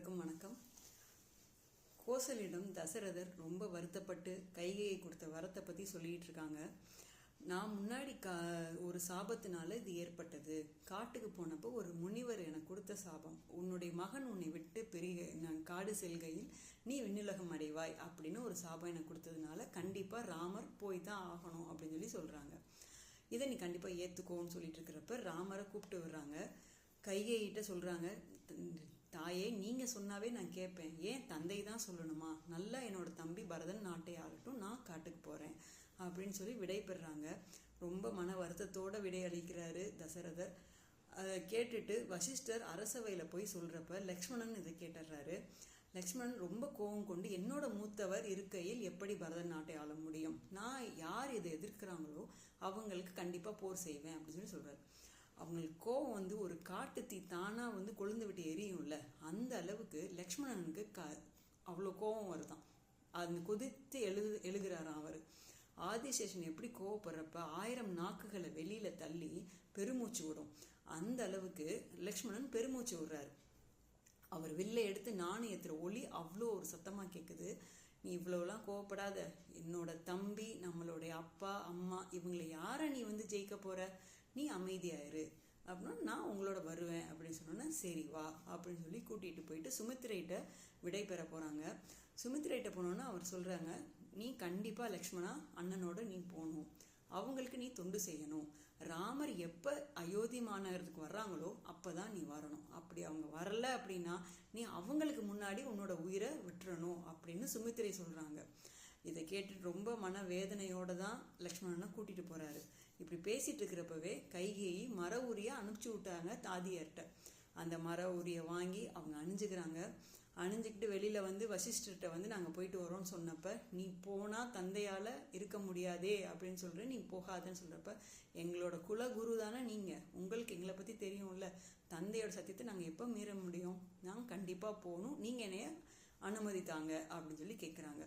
அனைவருக்கும் வணக்கம். கோசலிடம் தசரதர் ரொம்ப வருத்தப்பட்டு கைகையை கொடுத்த வரத்தை பற்றி சொல்லிட்டு இருக்காங்க. நான் முன்னாடி ஒரு சாபத்தினால இது ஏற்பட்டது. காட்டுக்கு போனப்போ ஒரு முனிவர் எனக்கு கொடுத்த சாபம், உன்னுடைய மகன் உன்னை விட்டு பெரிய நான் காடு செல்கையில் நீ விண்ணுலகம் அடைவாய் அப்படின்னு ஒரு சாபம் எனக்கு கொடுத்ததுனால கண்டிப்பாக ராமர் போய் தான் ஆகணும் அப்படின்னு சொல்கிறாங்க. இதை நீ கண்டிப்பாக ஏற்றுக்கோன்னு சொல்லிட்டு இருக்கிறப்ப ராமரை கூப்பிட்டு வர்றாங்க. கைகையிட்ட சொல்கிறாங்க, தாயே நீங்கள் சொன்னாவே நான் கேட்பேன், ஏன் தந்தை தான் சொல்லணுமா? நல்லா என்னோட தம்பி பரதன் நாட்டை ஆகட்டும், நான் காட்டுக்கு போகிறேன் அப்படின்னு சொல்லி விடை பெறுறாங்க. ரொம்ப மன வருத்தத்தோடு விடை அளிக்கிறாரு தசரதர். அதை கேட்டுட்டு வசிஷ்டர் அரசவையில் போய் சொல்கிறப்ப லக்ஷ்மணன் இதை கேட்டுடுறாரு. லக்ஷ்மணன் ரொம்ப கோபம் கொண்டு, என்னோட மூத்தவர் இருக்கையில் எப்படி பரதன் நாட்டை ஆள முடியும்? நான் யார் இதை எதிர்க்கிறாங்களோ அவங்களுக்கு கண்டிப்பாக போர் செய்வேன் அப்படின்னு சொல்கிறார். அவங்களுக்கு கோவம் ஒரு காட்டு தீ தானாக கொழுந்து விட்டு எரியும்ல, அந்த அளவுக்கு லக்ஷ்மணனுக்கு அவ்வளோ கோபம் வருதான். அது கொதித்து எழுகிறாராம் அவர். ஆதிசேஷன் எப்படி கோவப்படுறப்ப 1000 நாக்குகளை வெளியில தள்ளி பெருமூச்சு விடும், அந்த அளவுக்கு லக்ஷ்மணன் பெருமூச்சு விடுறாரு. அவர் வில்லை எடுத்து நாணயத்துல ஒளி அவ்வளோ ஒரு சத்தமா கேட்குது. நீ இவ்வளோலாம் கோவப்படாத, என்னோட தம்பி, நம்மளுடைய அப்பா அம்மா இவங்களை யாரை நீ ஜெயிக்க போற, நீ அமைதியாயிரு அப்படின்னா நான் உங்களோட வருவேன் அப்படின்னு சொன்னோன்னா சரி வா அப்படின்னு சொல்லி கூட்டிகிட்டு போயிட்டு சுமித்திரைகிட்ட விடை பெற போகிறாங்க. சுமித்திரைகிட்ட போனோன்னா அவர் சொல்கிறாங்க, நீ கண்டிப்பாக லக்ஷ்மணா அண்ணனோட நீ போகணும், அவங்களுக்கு நீ தொண்டு செய்யணும். ராமர் எப்போ அயோத்தி மாநகரத்துக்கு வர்றாங்களோ அப்போ தான் நீ வரணும். அப்படி அவங்க வரல அப்படின்னா நீ அவங்களுக்கு முன்னாடி உன்னோட உயிரை விட்டுறணும் அப்படின்னு சுமித்திரை சொல்கிறாங்க. இதை கேட்டுட்டு ரொம்ப மன வேதனையோடு தான் லக்ஷ்மணனை கூட்டிகிட்டு போகிறாரு. இப்படி பேசிகிட்டு இருக்கிறப்பவே கைகேயி மர உரியை அனுப்பிச்சி விட்டாங்க தாதியர்கிட்ட. அந்த மர உரியை வாங்கி அவங்க அணிஞ்சுக்கிறாங்க. அணிஞ்சுக்கிட்டு வெளியில் வசிஷ்டர்கிட்ட நாங்கள் போயிட்டு வரோம்னு சொன்னப்போ, நீ போனால் தந்தையால் இருக்க முடியாதே அப்படின்னு சொல்கிற, நீ போகாதன்னு சொல்கிறப்ப, எங்களோட குலகுரு தானே நீங்கள், உங்களுக்கு எங்களை பற்றி தெரியும்ல, தந்தையோட சத்தியத்தை நாங்கள் எப்போ மீற முடியும்? நாங்கள் கண்டிப்பாக போகணும், நீங்கள் என்னைய அனுமதித்தாங்க அப்படின்னு சொல்லி கேட்குறாங்க.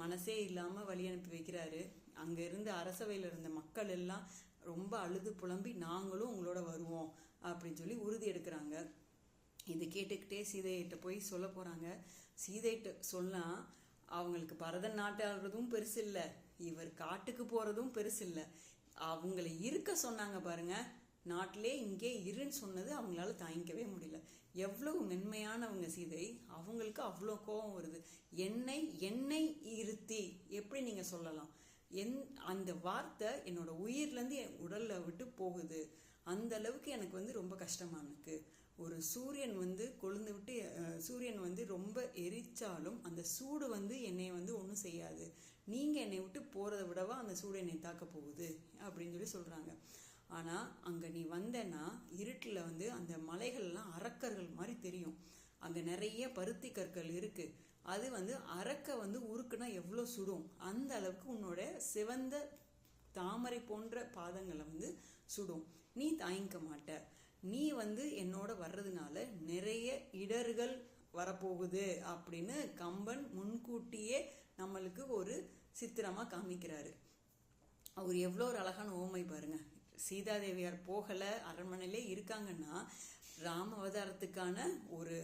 மனசே இல்லாமல் வழி அனுப்பி வைக்கிறாரு. அங்கே இருந்து அரசவையில் இருந்த மக்கள் எல்லாம் ரொம்ப அழுது புலம்பி நாங்களும் உங்களோட வருவோம் அப்படின்னு சொல்லி உறுதி எடுக்கிறாங்க. இதை கேட்டுக்கிட்டே சீதையிட்ட போய் சொல்ல போகிறாங்க. சீதையிட்ட சொன்னால் அவங்களுக்கு பரதன் நாட்டு ஆடுறதும் பெருசு இல்லை, இவர் காட்டுக்கு போகிறதும் பெருசு இல்லை, அவங்களை இருக்க சொன்னாங்க பாருங்க, நாட்டிலே இங்கே இருன்னு சொன்னது அவங்களால தாங்கிக்கவே முடியல. எவ்வளவு மென்மையானவங்க சீதை, அவங்களுக்கு அவ்வளோ கோபம் வருது. என்னை இருத்தி எப்படி நீங்கள் சொல்லலாம்? அந்த வார்த்தை என்னோட உயிர்லேருந்து என் உடலில் விட்டு போகுது. அந்த அளவுக்கு எனக்கு ரொம்ப கஷ்டமா இருக்கு. ஒரு சூரியன் கொழுந்து விட்டு சூரியன் ரொம்ப எரிச்சாலும் அந்த சூடு என்னை ஒன்றும் செய்யாது. நீங்கள் என்னை விட்டு போகிறத விடவா அந்த சூடு என்னை தாக்க போகுது அப்படின்னு சொல்லி சொல்கிறாங்க. ஆனால் அங்கே நீ வந்தேன்னா இருட்டில் அந்த மலைகள்லாம் அரக்கர்கள் மாதிரி தெரியும். அங்கே நிறைய பருத்தி கற்கள் இருக்குது. அது அரக்க உருக்குனா எவ்வளோ சுடும், அந்த அளவுக்கு உன்னோட சிவந்த தாமரை போன்ற பாதங்களை சுடும். நீ தாங்கிக்க மாட்ட. நீ என்னோட வர்றதுனால நிறைய இடர்கள் வரப்போகுது அப்படின்னு கம்பன் முன்கூட்டியே நம்மளுக்கு ஒரு சித்திரமாக காமிக்கிறாரு. அவர் எவ்வளோ ஒரு அழகான ஓமை பாருங்க. சீதாதேவியார் போகலை, அரண்மனையிலே இருக்காங்கன்னா ராம அவதாரத்துக்கான ஒரு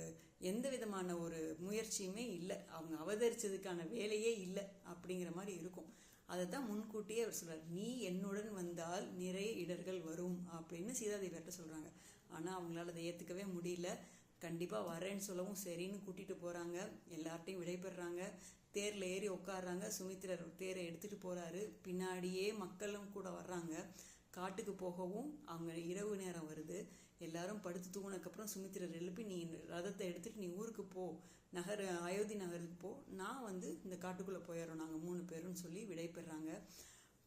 எந்த விதமான ஒரு முயற்சியுமே இல்லை, அவங்க அவதரிச்சதுக்கான வேலையே இல்லை அப்படிங்கிற மாதிரி இருக்கும். அதை தான் முன்கூட்டியே அவர் சொல்றார், நீ என்னுடன் வந்தால் நிறைய இடர்கள் வரும் அப்படின்னு சீதாதேவியார்ட்ட சொல்றாங்க. ஆனால் அவங்களால அதை ஏற்றுக்கவே முடியல. கண்டிப்பாக வரேன்னு சொல்லவும் சரின்னு கூட்டிகிட்டு போகிறாங்க. எல்லார்ட்டையும் விடைபெறாங்க. தேரில் ஏறி உட்காடுறாங்க. சுமித்திரர் தேரை எடுத்துகிட்டு போகிறாரு. பின்னாடியே மக்களும் கூட வர்றாங்க. காட்டுக்கு போகவும் அவங்க இரவு நேரம் வருது. எல்லாரும் படுத்து தூங்கினதுக்கப்புறம் சுமித்திரர் எழுப்பி, நீ ரதத்தை எடுத்துகிட்டு நீ ஊருக்கு போ, அயோத்தி நகருக்கு போ, நான் இந்த காட்டுக்குள்ளே போயிடுறோம் நாங்கள் 3 பேருன்னு சொல்லி விடை பெறாங்க.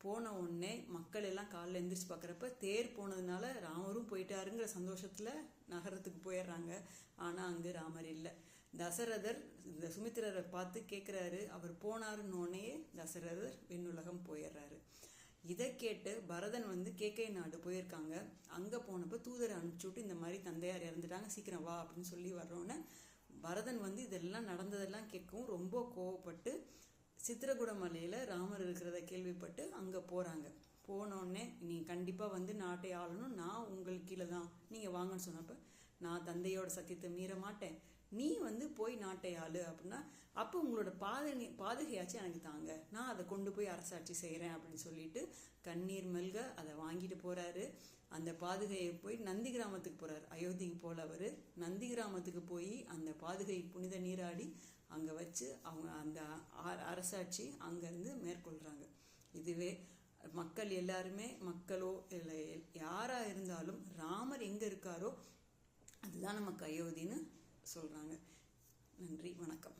போன உடனே மக்கள் எல்லாம் காலைல எந்திரிச்சு பார்க்குறப்ப தேர் போனதுனால ராமரும் போயிட்டாருங்கிற சந்தோஷத்தில் நகரத்துக்கு போயிடுறாங்க. ஆனால் அங்கே ராமர் இல்லை. தசரதர் இந்த சுமித்திரரை பார்த்து கேட்குறாரு. அவர் போனாருன்னொடனே தசரதர் விண்ணுலகம் போயிடுறாரு. இதை கேட்டு பரதன் கேகை நாடு போயிருக்காங்க. அங்கே போனப்போ தூதரை அனுப்பிச்சுட்டு, இந்த மாதிரி தந்தையார் இறந்துட்டாங்க, சீக்கிரம் வா அப்படின்னு சொல்லி வர்றோன்னே பரதன் இதெல்லாம் நடந்ததெல்லாம் கேட்கவும் ரொம்ப கோவப்பட்டு சித்திரகுட மலையில் ராமர் இருக்கிறத கேள்விப்பட்டு அங்கே போகிறாங்க. போனோடனே நீ கண்டிப்பாக நாட்டை ஆளணும், நான் உங்களுக்கு கீழே தான், நீங்கள் வாங்கன்னு சொன்னப்போ, நான் தந்தையோட சத்தியத்தை மீற மாட்டேன், நீ போய் நாட்டை ஆளு அப்படின்னா அப்போ உங்களோட பாதுகையாச்சும் எனக்கு தாங்க, நான் அதை கொண்டு போய் அரசாட்சி செய்கிறேன் அப்படின்னு சொல்லிட்டு கண்ணீர் மல்க அதை வாங்கிட்டு போறாரு. அந்த பாதுகையை போய் நந்தி கிராமத்துக்கு போறாரு. அயோத்திக்கு போல அவர் நந்தி கிராமத்துக்கு போய் அந்த பாதுகை புனித நீராடி அங்கே வச்சு அவங்க அந்த அரசாட்சி அங்கேருந்து மேற்கொள்கிறாங்க. இதுவே மக்கள் எல்லாருமே, மக்களோ இல்லை யாராக இருந்தாலும் ராமர் எங்கே இருக்காரோ அதுதான் நமக்கு அயோத்தின்னு சொல்கிறாங்க. நன்றி, வணக்கம்.